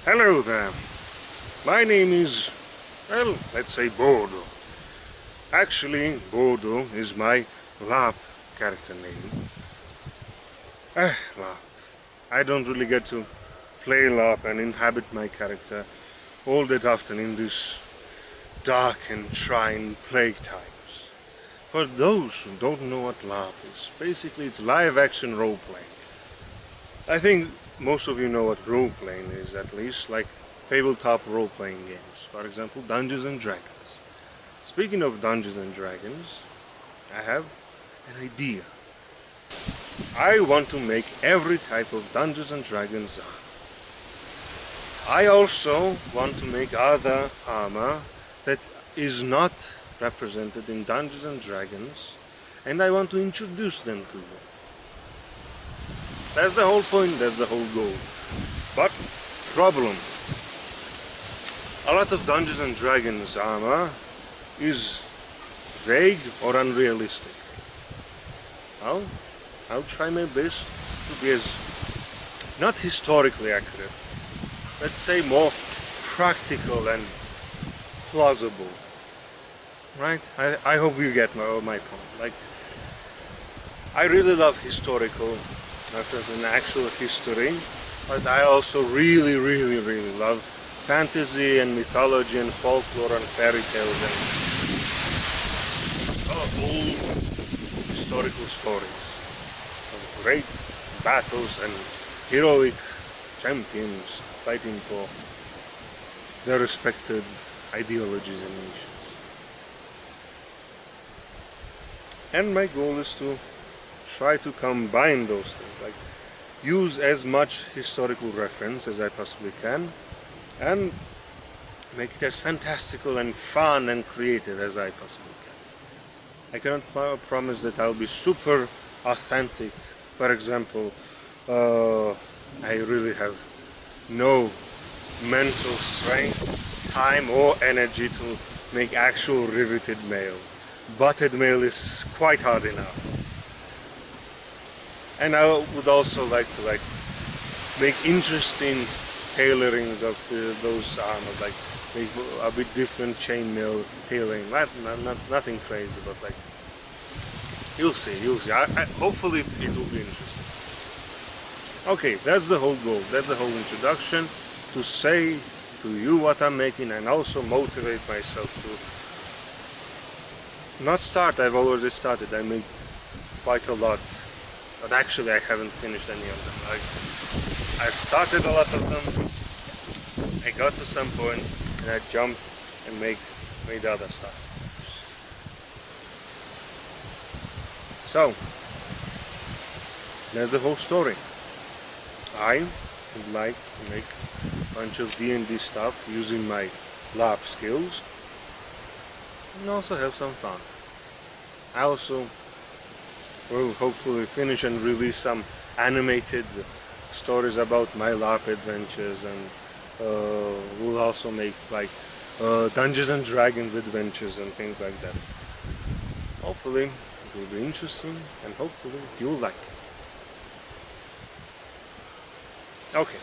Hello there. My name is, well, let's say Bodo. Actually, Bodo is my LARP character name. LARP. I don't really get to play LARP and inhabit my character all that often in this dark and trying plague times. For those who don't know what LARP is, basically it's live action role-playing. I think most of you know what role-playing is, at least, like tabletop role-playing games. For example, Dungeons and Dragons. Speaking of Dungeons and Dragons, I have an idea. I want to make every type of Dungeons and Dragons armor. I also want to make other armor that is not represented in Dungeons and Dragons, and I want to introduce them to you. That's the whole point, that's the whole goal. But, problem. A lot of Dungeons and Dragons armor is vague or unrealistic. Well, I'll try my best to be as, not historically accurate, let's say more practical and plausible. Right? I hope you get my point. Like, I really love historical, not as an actual history, but I also really love fantasy and mythology and folklore and fairy tales and old historical stories of great battles and heroic champions fighting for their respected ideologies and nations. And my goal is to try to combine those things, like use as much historical reference as I possibly can and make it as fantastical and fun and creative as I possibly can. I cannot promise that I'll be super authentic. For example, I really have no mental strength, time or energy to make actual riveted mail. Butted mail is quite hard enough. And I would also like to make interesting tailorings of those armor, like make a bit different chainmail tailoring. Nothing crazy, but like you'll see. Hopefully it will be interesting. Okay, that's the whole goal. That's the whole introduction, to say to you what I'm making and also motivate myself to not start. I've already started. I made quite a lot. But actually I haven't finished any of them. I've started a lot of them, I got to some point and I jumped and made other stuff. So, that's the whole story. I would like to make a bunch of D&D stuff using my LARP skills and also have some fun. I also will hopefully finish and release some animated stories about my LARP adventures, and we'll also make like Dungeons and Dragons adventures and things like that. Hopefully it will be interesting and hopefully you'll like it. Okay.